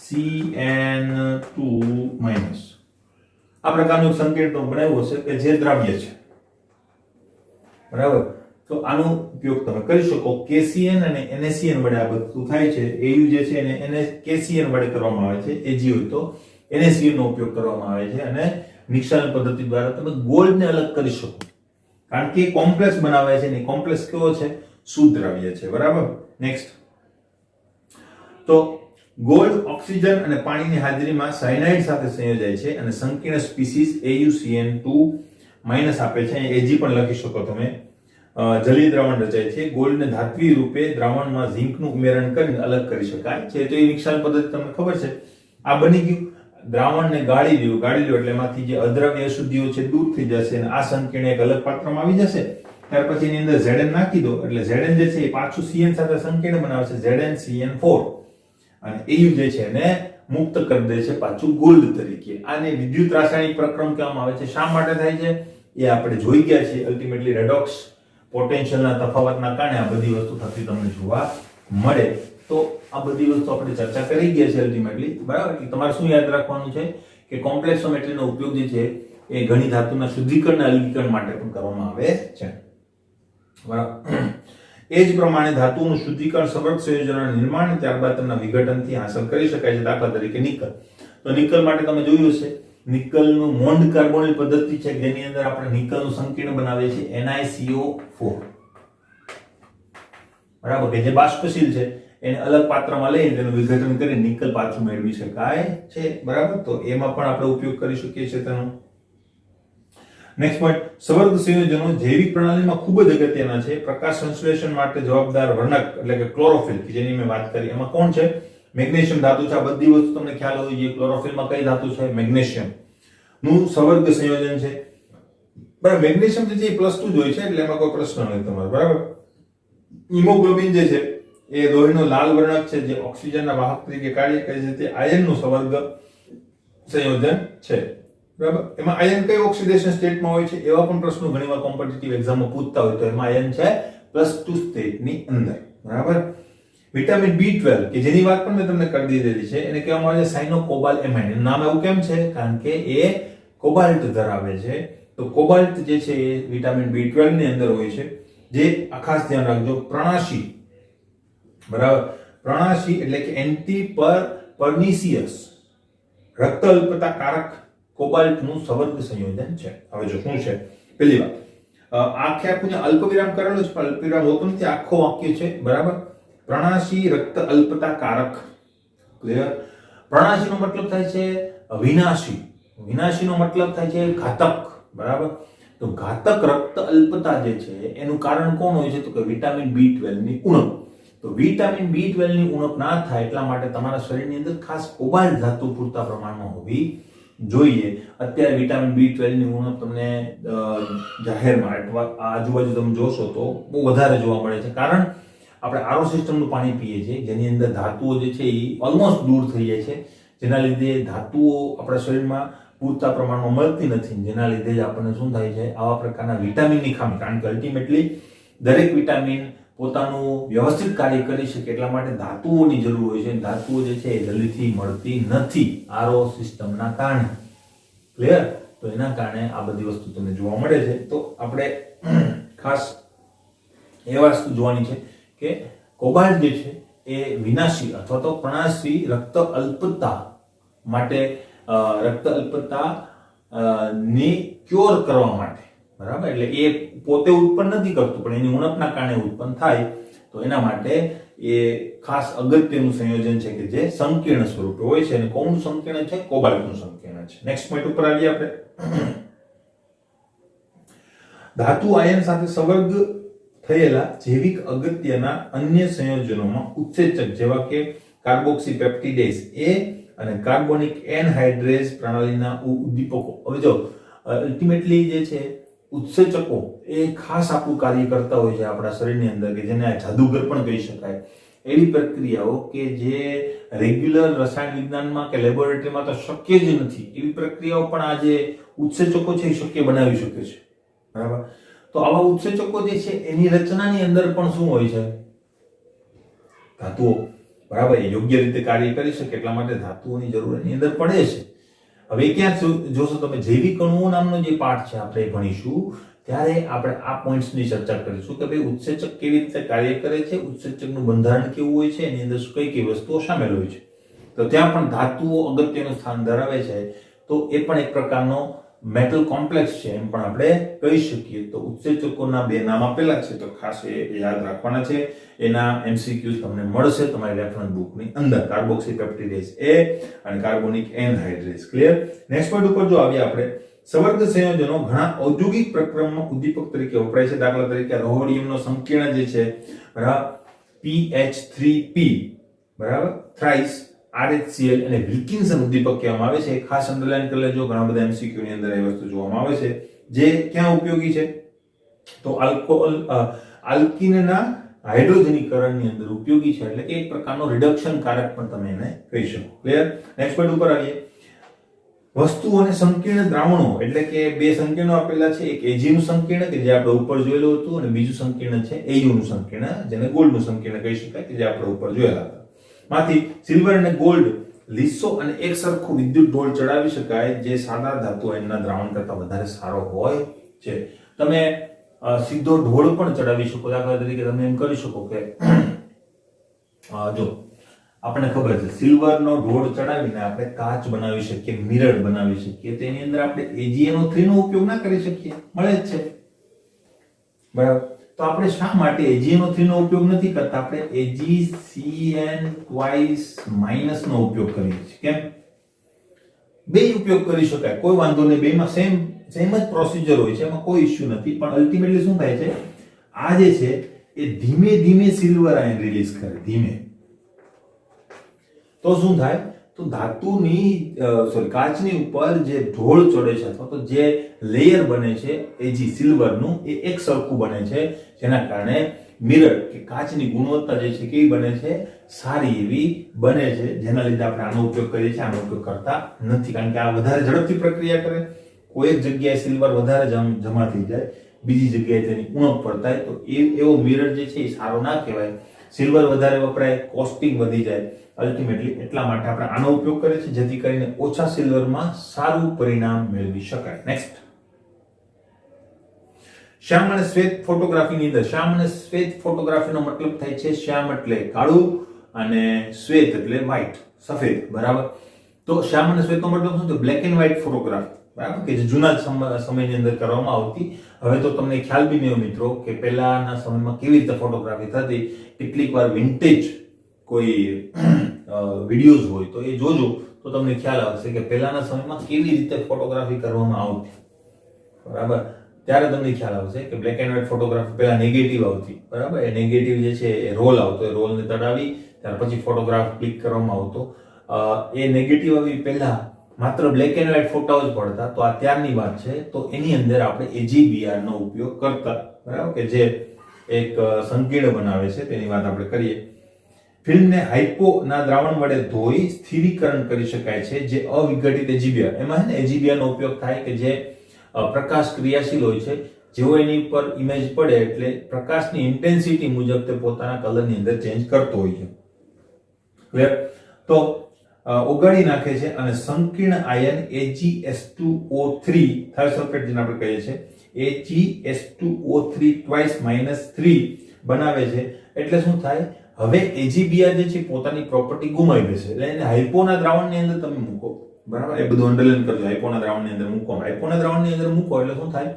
Speaker 1: CN2- આ પ્રકારનું સંકીર્ણ બનાવ્યું હશે કે જે દ્રાવ્ય છે, બરાબર. તો આનો ઉપયોગ તમે કરી શકો. KCN અને NaCN વડે આ બધું થાય છે. AU જે છે એને KCN વડે કરવામાં આવે છે, AG હોય તો NaCN નો ઉપયોગ કરવામાં આવે છે અને નિક્ષાલન પદ્ધતિ દ્વારા તમે ગોલ્ડને અલગ કરી શકો, કારણ કે કોમ્પ્લેક્સ બનાવે છે ને કોમ્પ્લેક્સ કેવો છે, શુદ્ધ દ્રવ્ય છે, બરાબર. નેક્સ્ટ, તો ગોલ્ડ ઓક્સિજન અને પાણીની હાજરીમાં સાયનાઇડ સાથે સંયોજાય છે અને સંકીર્ણ સ્પીસીસ AuCN2- આપે છે. AG પણ લખી શકો તમે. જલીય દ્રાવણ રચાય છે. ગોલ્ડને ધાત્વિક રૂપે દ્રાવણમાં ઝિંકનું ઉમેરણ કરીને અલગ કરી શકાય છે. તો એ નિક્ષાલન પદ્ધતિ તમને ખબર છે. આ બની ગયું. દ્રાવણને ગાળી લો એટલે એમાંથી જે અદ્રવ્ય અશુદ્ધિઓ છે દૂર થઈ જશે અને આ સંકીર્ણ એક અલગ પાત્રમાં આવી જશે. ત્યાર પછી એની અંદર Zn નાખી દો એટલે Zn જે છે એ પાછું Cn સાથે સંકીર્ણ બનાવે છે, ZnCN4, અને AU જે છે એને મુક્ત કરી દે છે પાછું ગોલ્ડ તરીકે. આને વિદ્યુત રાસાયણિક પ્રક્રમ કહેવામાં આવે છે. શા માટે થાય છે એ આપણે જોઈ ગયા છીએ. અલ્ટિમેટલી રેડોક્સ પોટેન્શિયલના તફાવતના કારણે આ બધી વસ્તુ થતી તમને જોવા મળે. તો આ બધી વસ્તુ આપણે ચર્ચા કરી ગયા છે અલ્ટિમેટલી, બરાબર. એટલે તમારે શું યાદ રાખવાનું છે કે કોમ્પ્લેક્સોમેટ્રીનો ઉપયોગ જે છે એ ઘણી ધાતુના શુદ્ધિકરણ અને અલગીકરણ માટે પણ કરવામાં આવે છે, બરાબર. એ જ પ્રમાણે ધાતુનું શુદ્ધિકરણ સબંધ સંયોજનોના નિર્માણ ત્યારબાદ તેમના વિઘટનથી હાંસલ કરી શકાય છે. દાખલા તરીકે નિકલ. તો નિકલ માટે તમે જોયું હશે, નિકલનું મોન્ડ કાર્બોનિલ પદ્ધતિ છે જેની અંદર આપણે નિકલનું સંકીર્ણ બનાવીએ છીએ NiCO4, બરાબર, કે જે બાષ્પશીલ છે. એને અલગ પાત્રમાં લઈને તેનું વિઘટન કરી નિકલ પાછું મેળવી શકાય છે, બરાબર. તો એમાં પણ આપણે ઉપયોગ કરી શકીએ છીએ તેનો. નેક્સ્ટ પોઈન્ટ, સવર્ગ સંયોજનો જૈવિક પ્રણાલીમાં ખૂબ જ અગત્યના છે. પ્રકાશ સંશ્લેષણ માટે જવાબદાર વર્ણક એટલે કે ક્લોરોફિલ કે જેની મેં વાત કરી, એમાં કોણ છે, મેગ્નેશિયમ ધાતુ છે. આ બધી વસ્તુ તમને ખ્યાલ હોવી જોઈએ. ક્લોરોફિલમાં કઈ ધાતુ છે, મેગ્નેશિયમ નું સવર્ગ સંયોજન છે, બરાબર. મેગ્નેશિયમ જે છે એ +2 જ હોય છે એટલે એમાં કોઈ પ્રશ્ન નથી તમારો, બરાબર. હિમોગ્લોબિન જે છે એ લોહીનો લાલ વર્ણક છે જે ઓક્સિજનના વાહક તરીકે કાર્ય કરે છે. તે આયનનું સવર્ગ સંયોજન છે, બરાબર. એમાં આયન કઈ ઓક્સિડેશન સ્ટેટમાં હોય છે એવા પણ પ્રશ્નો ઘણીવાર કોમ્પિટિટિવ એક્ઝામમાં પૂછતા હોય. તો એમાં આયન છે +2 સ્ટેટની અંદર, બરાબર. વિટામિન B12 કે જેની વાત પણ મેં તમને કરી દીધેલી છે, એને કહેવામાં આવે છે સાયનોકોબાલેમાઇન. એનું નામ એવું કેમ છે, કારણ કે એ કોબાલ્ટ ધરાવે છે. તો કોબાલ્ટ જે છે એ વિટામિન B12 ની અંદર હોય છે, જે ખાસ ધ્યાન રાખજો, પ્રણાશી, બરાબર. પ્રણાશી એટલે કે એન્ટી-પર્નિશિયસ રક્ત અલ્પતા કારક કોબાલ્ટનું સવર્ગ સંયોજન છે. હવે જો શું છે, પહેલી વાત, આખું અલ્પવિરામ કરેલું છે પણ અલ્પવિરામ હોતું નથી, આખો વાક્ય છે, બરાબર. પ્રણાશી રક્ત અલ્પતા કારક, ક્લિયર. પ્રણાશીનો મતલબ થાય છે વિનાશી, વિનાશીનો મતલબ થાય છે ઘાતક, બરાબર. તો ઘાતક રક્ત અલ્પતા જે છે એનું કારણ કોણ હોય છે, તો કે વિટામિન B12 ની ઉણપ. તો વિટામિન B12 ની ઉણપ ના થાય એટલા માટે તમારા શરીરની અંદર ખાસ કોબાલ્ટ ધાતુ પૂરતા પ્રમાણમાં હોવી જોઈએ. અત્યારે વિટામિન B12 ની ઉણપ તમને જાહેરમાં અથવા આજુબાજુ તમે જોશો તો બહુ વધારે જોવા મળે છે, કારણ આપણે આરો સિસ્ટમનું પાણી પીએ છીએ જેની અંદર ધાતુઓ જે છે એ ઓલમોસ્ટ દૂર થઈ જાય છે, જેના લીધે ધાતુઓ આપણા શરીરમાં પૂરતા પ્રમાણમાં મળતી નથી, જેના લીધે જ આપણને શું થાય છે, આવા પ્રકારના વિટામિનની ખામી. કારણ કે અલ્ટિમેટલી દરેક વિટામિન પોતાનું વ્યવસ્થિત કાર્ય કરી શકે એટલા માટે ધાતુઓની જરૂર હોય છે. ધાતુઓ જે છે એ જલ્દીથી મળતી નથી આરો સિસ્ટમના કારણે, ક્લિયર. તો એના કારણે આ બધી વસ્તુ તમને જોવા મળે છે. તો આપણે ખાસ એ વસ્તુ જોવાની છે કે કોબાલ્ટ જે છે એ વિનાશી અથવા તો પ્રણાશી રક્ત અલ્પતા માટે, રક્ત અલ્પતા ની ક્યોર કરવા માટે, બરાબર. એટલે એ પોતે ઉત્પન્ન નથી કરતું પણ એની ઉણપના કારણે ઉત્પન્ન થાય, તો એના માટે એ ખાસ અગત્યનું સંયોજન છે કે જે સંકીર્ણ સ્વરૂપે હોય છે. અને કોનું સંકીર્ણ છે, કોબાલ્ટનું સંકીર્ણ છે. નેક્સ્ટ પોઈન્ટ ઉપર આવીએ આપણે. ધાતુ આયન સાથે સંવર્ગ થયેલા જૈવિક અગત્યના અન્ય સંયોજનોમાં ઉત્સેચક જેવા કે કાર્બોક્સીપેપ્ટિડેઝ એ અને કાર્બોનિક એનહાઇડ્રેઝ પ્રણાલીના ઉદ્દીપકો. હવે જો અલ્ટિમેટલી જે છે ઉત્સેચકો એ ખાસ આપણું કાર્ય કરતા હોય છે આપણા શરીરની અંદર, કે જેને જાદુગર પણ કહી શકાય. એ એવી પ્રક્રિયાઓ કે જે રેગ્યુલર રસાયણ વિજ્ઞાનમાં કે લેબોરેટરીમાં તો શક્ય જ નથી, એવી પ્રક્રિયાઓ પણ આ જે ઉત્સેચકો છે એ શક્ય બનાવી શકે છે. બરાબર. તો આવા ઉત્સેચકો જે છે એની રચનાની અંદર પણ શું હોય છે? ધાતુઓ. બરાબર. એ યોગ્ય રીતે કાર્ય કરી શકે એટલા માટે ધાતુઓની જરૂર એની અંદર પડે છે. હવે ક્યાં જોશો તમે જૈવિક અણુઓ નામનો જે પાઠ છે આપણે ભણીશું ત્યારે આપણે આ પોઈન્ટ્સની ચર્ચા કરીશું કે ભાઈ ઉત્સેચક કેવી રીતે કાર્ય કરે છે, ઉત્સેચકનું બંધારણ કેવું હોય છે, એની અંદર કઈ કઈ વસ્તુઓ સામેલ હોય છે. તો ત્યાં પણ ધાતુઓ અગત્યનું સ્થાન ધરાવે છે. તો એ પણ એક પ્રકારનો મેટલ કોમ્પ્લેક્સ છે એમ પણ આપણે કહી શકીએ. તો ઉત્સેચકોના બે નામ આપેલા છે તો ખાસ એ યાદ રાખવાના છે. એના MCQs તમને મળશે તમારી રેફરન્સ બુકની અંદર. કાર્બોક્સી પેપ્ટિડેઝ A અને કાર્બોનિક એનહાઇડ્રેઝ. ક્લિયર. નેક્સ્ટ પોઈન્ટ ઉપર જો આવીએ આપણે, સંવર્ગ સંયોજનો ઘણા ઔદ્યોગિક પ્રક્રિયામાં ઉદ્દીપક તરીકે વપરાય છે. દાખલા તરીકે રોહોડિયમનો સંકીર્ણ જે છે બરાબર PH3P બરાબર થ્રાઇસ RHCl અને વિલ્કિન્સન ઉદ્દીપક કહેવામાં આવે છે. ખાસ અંડરલાઈન કરી લેજો, ઘણા બધા MCQ ની અંદર એ વસ્તુ જોવામાં આવે છે. જે ક્યાં ઉપયોગી છે? તો આલ્કીનના હાઇડ્રોજનીકરણની અંદર ઉપયોગી છે, એટલે કે એક પ્રકારનો રિડક્શન કારક પણ તમે એને કહી શકો. ક્લિયર. નેક્સ્ટ પોઈન્ટ ઉપર આવીએ. વસ્તુ અને સંકીર્ણ દ્રાવણો, એટલે કે બે સંકીર્ણો આપેલા છે. એક Ag નું સંકીર્ણ કે જે આપણે ઉપર જોયેલું હતું અને બીજું સંકીર્ણ છે Au નું સંકીર્ણ, જેને ગોલ્ડ નું સંકીર્ણ કહી શકાય કે જે આપણે ઉપર જોયેલા હતા. માંથી સિલ્વર અને ગોલ્ડ લીસો અને એક સરખો વિદ્યુત ઢોળ ચડાવી શકાય, જે સાદા ધાતુ આયનના દ્રાવણ કરતા વધારે સારો હોય છે. તમે સીધો ઢોળ પણ ચડાવી શકો. દાખલા તરીકે તમે એમ કરી શકો કે જો આપણને ખબર છે સિલ્વરનો ઢોળ ચડાવીને આપણે કાચ બનાવી શકીએ, મિરર બનાવી શકીએ. તો એની અંદર આપણે AgNO3 નો ઉપયોગ ના કરી શકીએ? મળે જ છે. બરાબર. તો આપણે શા માટે AgNO3 નો ઉપયોગ નથી કરતા? આપણે AgCN2- નો ઉપયોગ કરીએ છીએ. કેમ? બે ઉપયોગ કરી શકાય, કોઈ વાંધો નહીં. બેમાં સેમ જ પ્રોસિજર હોય છે, એમાં કોઈ ઇશ્યુ નથી. પણ અલ્ટિમેટલી શું થાય છે, આ જે છે એ ધીમે ધીમે સિલ્વર આયન રિલીઝ કરે, ધીમે. તો શું થાય? તો ધાતુની કાચની ઉપર જે ઢોળ ચડે છે અથવા તો જે લેયર બને છે Ag સિલ્વરનું, એ એક સરખું બને છે, જેના કારણે મિરર કે કાચની ગુણવત્તા જે છે કેવી બને છે? સારી એવી બને છે. જેના લીધે આપણે આનો ઉપયોગ કરીએ છીએ, આનો ઉપયોગ કરતા નથી, કારણ કે આ વધારે ઝડપથી પ્રક્રિયા કરે. કોઈ એક જગ્યાએ સિલ્વર વધારે જમા થઈ જાય, બીજી જગ્યાએ તેની ઉણપ પડતાય, તો એવો મિરર જે છે એ સારો ના કહેવાય. સિલ્વર વધારે વપરાય, કોસ્ટિંગ વધી જાય. અલ્ટિમેટલી એટલા માટે આપણે આનો ઉપયોગ કરીએ છીએ, જેથી કરીને ઓછા સિલ્વરમાં સારું પરિણામ મેળવી શકાય. નેક્સ્ટ, શ્યામ અને શ્વેત ફોટોગ્રાફીની અંદર, શ્યામ અને શ્વેત ફોટોગ્રાફીનો મતલબ થાય છે શ્યામ એટલે કાળું અને શ્વેત એટલે વ્હાઈટ, સફેદ. બરાબર. તો શ્યામ અને શ્વેતનો મતલબ શું છે? Black and white photography. બરાબર, કે જે જૂના સમયની અંદર કરવામાં આવતી. હવે તો તમને ખ્યાલ બી નહીં મિત્રો કે પહેલાના સમયમાં કેવી રીતે ફોટોગ્રાફી થતી. કેટલીક વાર વિન્ટેજ કોઈ વિડીયોઝ હોય તો એ જોજો તો તમને ખ્યાલ આવશે કે પહેલાના સમયમાં કેવી રીતે ફોટોગ્રાફી કરવામાં આવતી. બરાબર. ત્યારે તમને ખ્યાલ આવશે કે બ્લેક એન્ડ વ્હાઈટ ફોટોગ્રાફી પહેલા નેગેટિવ આવતી. બરાબર. એ નેગેટિવ જે છે એ રોલ આવતો, એ રોલને તડાવી ત્યાર પછી ફોટોગ્રાફ ક્લિક કરવામાં આવતો. એ નેગેટિવ આવી પહેલા માત્ર બ્લેક એન્ડ વ્હાઈટ ફોટા જ પડતા. તો આ ત્યારની વાત છે. તો એની અંદર આપણે AGBR નો ઉપયોગ કરતા. બરાબર, કે જે એક સંકીર્ણ બનાવે છે તેની વાત આપણે કરીએ. ફિલ્મને હાઇપો ના દ્રાવણ વડે ધોઈ સ્થિરીકરણ કરી શકાય છે, જે અવિઘટિત AGBR. એમાં છે ને AGBR નો ઉપયોગ થાય કે જે પ્રકાશ ક્રિયાશીલ હોય છે. જેવો એની ઉપર ઇમેજ પડે એટલે પ્રકાશની ઇન્ટેન્સિટી મુજબ તે પોતાના કલરની અંદર ચેન્જ કરતો હોય છે. ક્લિયર? તો ઓગાળી નાખે છે અને સંકીર્ણ આયન AgS2O3 થાયોસલ્ફેટ જેને આપણે કહીએ છીએ AgS2O3 -3 બનાવે છે. એટલે શું થાય? હવે AGBR જે છે પોતાની પ્રોપર્ટી ગુમાવી દેશે. એટલે એને હાઇપોના દ્રાવણની અંદર તમે મૂકો. બરાબર, એ બધું અંડરલાઈન કરજો. હાઇપોના દ્રાવણની અંદર મૂકો. હાઇપોના દ્રાવણની અંદર મૂકો એટલે શું થાય?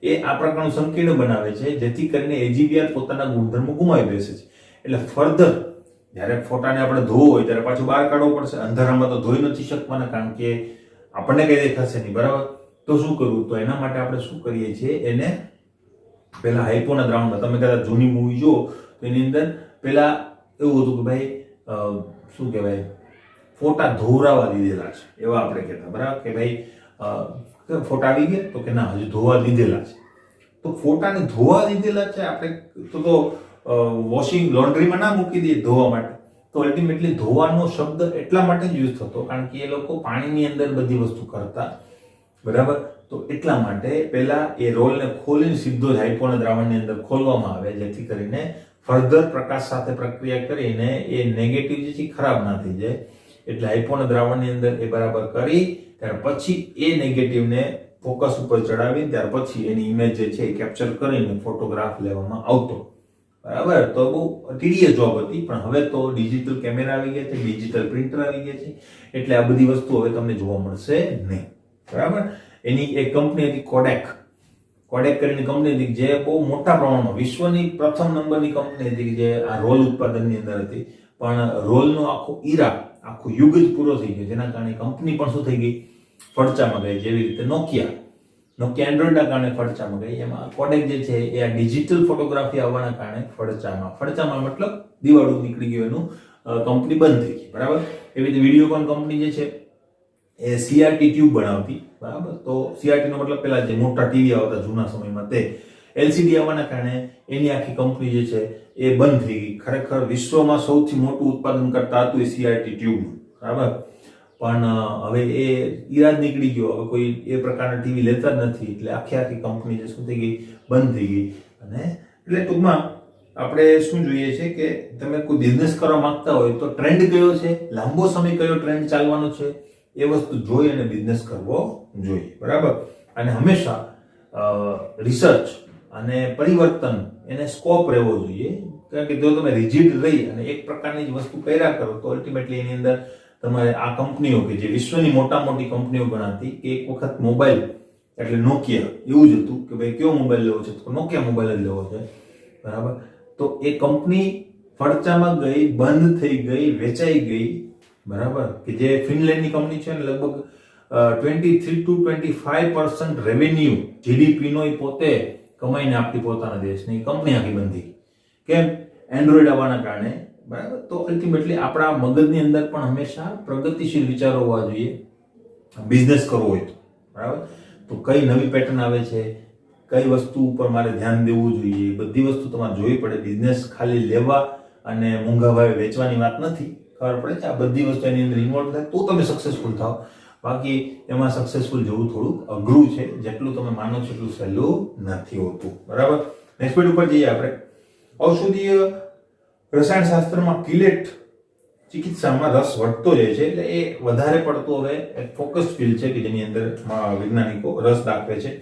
Speaker 1: એ આ પ્રકારનું સંકીર્ણ બનાવે છે, જેથી કરીને AGBR પોતાના ગુણધર્મો ગુમાવી બેસે છે. એટલે ફર્ધર જ્યારે ફોટાને આપણે ધોવો હોય ત્યારે પાછું બહાર કાઢવો પડશે. અંધારામાં તો ધોઈ નથી શકવાના, કારણ કે આપણને કઈ દેખાશે નહીં. બરાબર. તો શું કરવું? તો એના માટે આપણે શું કરીએ છીએ? એને પહેલા હાઇપોના દ્રાવણમાં, તમે કદાચ જૂની મૂવી જો તો એની અંદર પેલા એવું હતું કે ભાઈ શું કહેવાય, ફોટા ધોરાવા દીધેલા છે, એવા આપણે કહેતા. બરાબર, કે ભાઈ ફોટા આવી ગયા તો કે ના, હજુ ધોવા દીધેલા છે. તો ફોટાને ધોવા દીધેલા છે આપણે તો લોન્ડ્રીમાં ના મૂકી દઈએ ધોવા માટે, તો અલ્ટિમેટલી ધોવાનો શબ્દ એટલા માટે જ યુઝ થતો કારણ કે એ લોકો પાણીની અંદર બધી વસ્તુ કરતા, બરાબર. તો એટલા માટે પહેલા એ રોલને ખોલીને સીધો જ હાઇપોના દ્રાવણની અંદર ખોલવામાં આવે, જેથી કરીને ફર્ધર પ્રકાશ સાથે પ્રક્રિયા કરીને એ નેગેટિવ જે છે ખરાબ ના થઈ જાય. એટલે હાઇપોના દ્રાવણની અંદર એ બરાબર કરી ત્યાર પછી એ નેગેટિવને ફોકસ ઉપર ચડાવી ત્યાર પછી એની ઇમેજ જે છે એ કેપ્ચર કરીને ફોટોગ્રાફ લેવામાં આવતો, બરાબર. તો બહુ ટીડીએસ જોબ હતી, પણ હવે તો ડિજિટલ કેમેરા આવી ગયા છે, ડિજિટલ પ્રિન્ટર આવી ગયા છે, એટલે આ બધી વસ્તુ હવે તમને જોવા મળશે નહીં, બરાબર. એની એક કંપની હતી કોડેક કરીને કંપની હતી જે બહુ મોટા પ્રમાણમાં વિશ્વની પ્રથમ નંબરની કંપની હતી જે આ રોલ ઉત્પાદનની અંદર હતી. પણ રોલનો આખો આખો યુગ જ પૂરો થઈ ગયો, જેના કારણે કંપની પણ શું થઈ ગઈ, ફડચામાં ગઈ. જેવી રીતે નોકિયા એન્ડ્રોઈડના કારણે ફડચામાં ગઈ, એમાં કોડેક જે છે એ આ ડિજિટલ ફોટોગ્રાફી આવવાના કારણે ફડચામાં મતલબ દિવાળું નીકળી ગયું, એનું કંપની બંધ થઈ ગઈ, બરાબર. એવી રીતે વિડીયોકોન કંપની જે છે એ સીઆરટી ટ્યુબ બનાવતી, બરાબર. તો સીઆરટી નો મતલબ પેલા જે મોટા ટીવી આવતા જૂના સમયમાં તે એલસીડી આવવાના કારણે એની આખી કંપની જે છે એ બંધ થઈ ગઈ. ખરેખર વિશ્વમાં સૌથી મોટું ઉત્પાદન કરતા હતું એ સીઆરટી ટ્યુબનું, બરાબર. પણ હવે એ ઈરાદ નીકળી ગયો, હવે કોઈ એ પ્રકારના ટીવી લેતા જ નથી, એટલે આખી કંપની જે શું થઈ ગઈ, બંધ થઈ ગઈ. અને એટલે ટૂંકમાં આપણે શું જોઈએ છે કે તમે કોઈ બિઝનેસ કરવા માંગતા હોય તો ટ્રેન્ડ કયો છે, લાંબો સમય કયો ટ્રેન્ડ ચાલવાનો છે, એ વસ્તુ જોઈ અને બિઝનેસ કરવો જોઈએ, બરાબર. અને હંમેશા રિસર્ચ અને પરિવર્તન એને સ્કોપ રહેવો જોઈએ, કારણ કે જો તમે રિજિડ રહી અને એક પ્રકારની જ વસ્તુ કર્યા કરો તો અલ્ટિમેટલી એની અંદર તમારે આ કંપનીઓ કે જે વિશ્વની મોટી કંપનીઓ ગણાતી, કે એક વખત મોબાઈલ એટલે નોકિયા એવું જ હતું કે ભાઈ કયો મોબાઈલ લેવો છે, તો નોકિયા મોબાઈલ જ લેવો છે, બરાબર. તો એ કંપની ફડચામાં ગઈ, બંધ થઈ ગઈ, વેચાઈ ગઈ, બરાબર. કે જે ફિનલેન્ડની કંપની છે ને લગભગ 23 to 25% રેવન્યુ જીડીપી નો એ પોતે કમાઈને આપતી પોતાના દેશની કંપની આખી બંધ થઈ. કેમ? એન્ડ્રોઈડ આવવાના કારણે, બરાબર. તો અલ્ટિમેટલી આપણા મગજની અંદર પણ હંમેશા પ્રગતિશીલ વિચારો હોવા જોઈએ બિઝનેસ કરવો હોય તો, બરાબર. તો કઈ નવી પેટર્ન આવે છે, કઈ વસ્તુ ઉપર મારે ધ્યાન દેવું જોઈએ, બધી વસ્તુ તમારે જોવી પડે. બિઝનેસ ખાલી લેવા અને મોંઘા ભાવે વેચવાની વાત નથી, ખબર પડે છે આ બધી વસ્તુ એની અંદર ઇન્વોલ્વ થાય તો તમે સક્સેસફુલ થાવ. બાકી એમાં સક્સેસફુલ જવું થોડુંક અઘરું છે, જેટલું તમે માનો છો એટલું સહેલું નથી હોતું, બરાબર. નેક્સ્ટ પોઈન્ટ ઉપર જઈએ આપણે. ઔષધીય રસાયણશાસ્ત્રમાં કિલેટ ચિકિત્સામાં રસ વધતો જાય છે, એટલે એ વધારે પડતો હવે એક ફોકસ ફિલ્ડ છે કે જેની અંદર વૈજ્ઞાનિકો રસ દાખવે છે.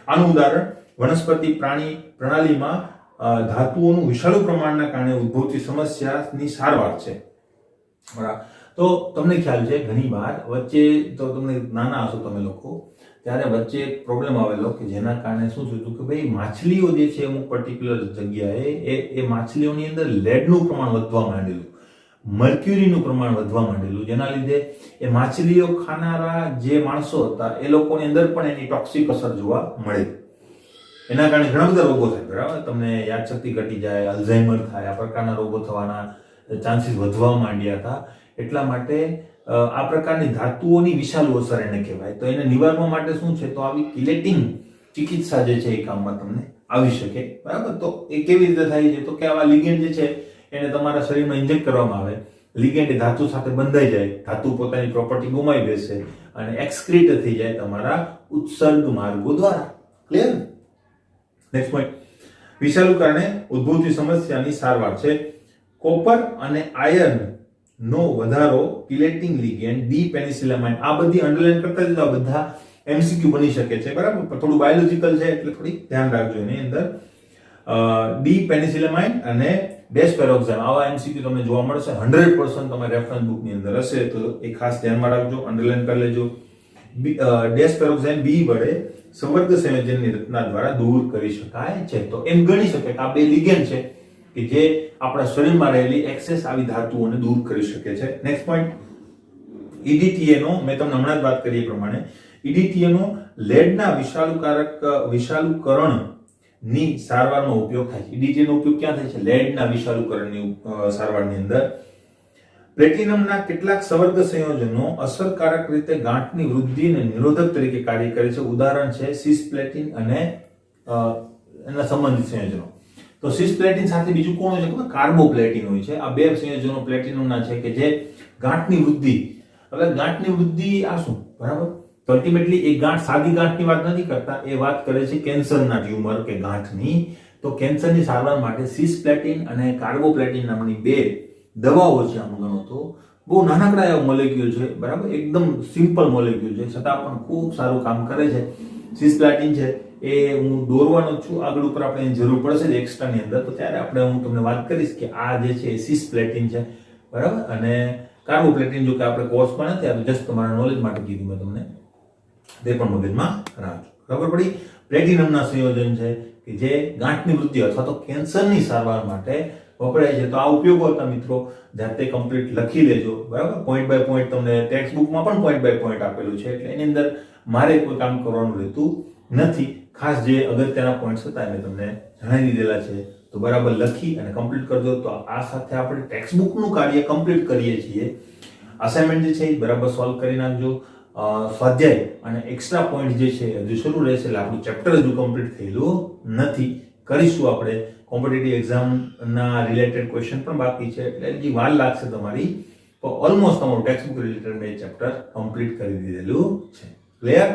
Speaker 1: આનું ઉદાહરણ વનસ્પતિ પ્રાણી પ્રણાલીમાં ધાતુઓનું વિશાળ પ્રમાણના કારણે ઉદ્ભવતી સમસ્યાની સારવાર છે, બરાબર. તો તમને ખ્યાલ છે ઘણી વાર વચ્ચે, તો તમને નાના હશો તમે લોકો ત્યારે વચ્ચે એક પ્રોબ્લેમ આવેલો કે જેના કારણે શું થયું કે ભાઈ માછલીઓ જે છે અમુક પર્ટિક્યુલર જગ્યાએ એ માછલીઓની અંદર લેડનું પ્રમાણ વધવા માંડેલું, મર્ક્યુરીનું પ્રમાણ વધવા માંડેલું, જેના લીધે એ માછલીઓ ખાનારા જે માણસો હતા એ લોકોની અંદર પણ એની ટોક્સિક અસર જોવા મળે. એના કારણે ઘણા બધા રોગો થાય, બરાબર. તમને યાદશક્તિ ઘટી જાય, અલ્ઝાઇમર થાય, આ પ્રકારના રોગો થવાના ચાન્સીસ વધવા માંડ્યા હતા. એટલા માટે આ પ્રકારની ધાતુઓની વિશાળ અસર એને કહેવાય. તો એને નિવારવા માટે શું છે, તો આવી કિલેટિંગ ચિકિત્સા જે છે એ કામમાં તમને આવી શકે, બરાબર. તો એ કેવી રીતે થાય છે, તો કે આવા લિગેન્ડ જે છે એને તમારા શરીરમાં ઇન્જેક્ટ કરવામાં આવે, લિગેન્ડ ધાતુ સાથે બંધાઈ જાય, ધાતુ પોતાની પ્રોપર્ટી ગુમાવી બેસે અને એક્સક્રીટ થઈ જાય તમારા ઉત્સર્ગ માર્ગો દ્વારા. ક્લિયર? નેક્સ્ટ પોઈન્ટ, વિષાણુ કારણે ઉદ્ભવતી સમસ્યાની સારવાર છે. કોપર અને આયર્ન નો વધારો કિલેટિંગ લિગેન્ડ ડી પેનિસિલામાઇન, આ બધી અંડરલાઈન કરતા જ બધા એમસીક્યુ બની શકે છે, બરાબર. પણ થોડું બાયોલોજિકલ છે એટલે થોડી ધ્યાન રાખજો એની અંદર. ડી પેનિસિલામાઇન અને ડેસ્પેરોક્ઝામ, આવા એમસીક્યુ તમને જોવા મળશે 100%. તમારા રેફરન્સ બુકની અંદર હશે તો એ ખાસ ધ્યાનમાં રાખજો, અંડરલાઈન કરી લેજો. ડેસ્પેરોક્ઝામ બી વડે સંવર્ગ સંયોજનની રચના દ્વારા દૂર કરી શકાય છે. તો એમ ગણી શકાય કે આ બે લિગેન્ડ છે કે જે આપણા શરીરમાં રહેલી એક્સેસ આવી ધાતુઓને દૂર કરી શકે છે. નેક્સ્ટ પોઈન્ટ, ઈડીટીએ નો, મેં તમને હમણાં જ વાત કરી એ પ્રમાણે ઈડીટીએ નો લેડના વિશાલુકરણ ની સારવારનો ઉપયોગ થાય છે. ઈડીટીએ નો ઉપયોગ ક્યાં થાય છે? લેડના વિશાલુકરણની સારવારની અંદર. પ્લેટિનમના કેટલાક સંવર્ગ સંયોજનો અસરકારક રીતે ગાંઠની વૃદ્ધિ અને નિરોધક તરીકે કાર્ય કરે છે. ઉદાહરણ છે સિસ્પ્લેટિન અને એના સંબંધિત સંયોજનો. તો સિસ્પ્લેટિન સાથે બીજું કોણ હોય છે ખબર? કાર્બોપ્લેટિન હોય છે. આ બે સંયોજનો પ્લેટિનમના છે કે જે ગાંઠની વૃદ્ધિ. હવે ગાંઠની વૃદ્ધિ આ શું? બરાબર, તો અલ્ટિમેટલી એ ગાંઠ સાદી ગાંઠની વાત નથી કરતા, એ વાત કરે છે કેન્સરના ટ્યુમર કે ગાંઠની. તો કેન્સરની સારવાર માટે સિસ્પ્લેટિન અને કાર્બોપ્લેટિન નામની બે દવાઓ છે. આમ ગણો તો બહુ નાનકડા એવા મોલેક્યુલ છે, બરાબર, એકદમ સિમ્પલ મોલેક્યુલ છે, છતાં પણ ખૂબ સારું કામ કરે છે. સિસ્પ્લેટિન છે એ હું દોરવાનો જ છું, આગળ ઉપર આપણે એની જરૂર પડશે જ એક્સ્ટ્રાની અંદર, તો ત્યારે આપણે હું તમને વાત કરીશ કે આ જે છે એ સિસ્પ્લેટિન છે, બરાબર. અને કાર્બોપ્લેટિન જો કે આપણે કોર્સમાં નથી, આ જસ્ટ તમારા નોલેજ માટે કીધું મેં તમને, તે પણ મગજમાં રાખજો. ખબર પડી? પ્લેટિનમના સંયોજન છે કે જે ગાંઠની વૃદ્ધિ અથવા તો કેન્સરની સારવાર માટે વપરાય છે. તો આ ઉપયોગો હતા મિત્રો, જાતે કમ્પ્લીટ લખી લેજો, બરાબર. પોઈન્ટ બાય પોઈન્ટ તમને ટેક્સ્ટ બુકમાં પણ પોઈન્ટ બાય પોઈન્ટ આપેલું છે, એટલે એની અંદર મારે કોઈ કામ કરવાનું રહેતું નથી. ખાસ જે અગત્યના પોઈન્ટ્સ હતા એને તમને જણાવી દીધેલા છે, તો બરાબર લખી અને કમ્પ્લીટ કરજો. તો આ સાથે આપણે ટેક્સ્ટ બુકનું કાર્ય કમ્પ્લીટ કરીએ છીએ. અસાઇનમેન્ટ જે છે એ બરાબર સોલ્વ કરી નાખજો. સ્વાધ્યાય અને એક્સ્ટ્રા પોઈન્ટ જે છે હજુ શરૂ રહેશે, એટલે આપણું ચેપ્ટર હજુ કમ્પ્લીટ થયેલું નથી. કરીશું આપણે. કોમ્પિટિટિવ એક્ઝામના રિલેટેડ ક્વેશ્ચન પણ બાકી છે, એટલે હજી વાર લાગશે તમારી. તો ઓલમોસ્ટ તમારું ટેક્સ્ટ બુક રિલેટેડ મેં ચેપ્ટર કમ્પ્લીટ કરી દીધેલું છે. ક્લિયર?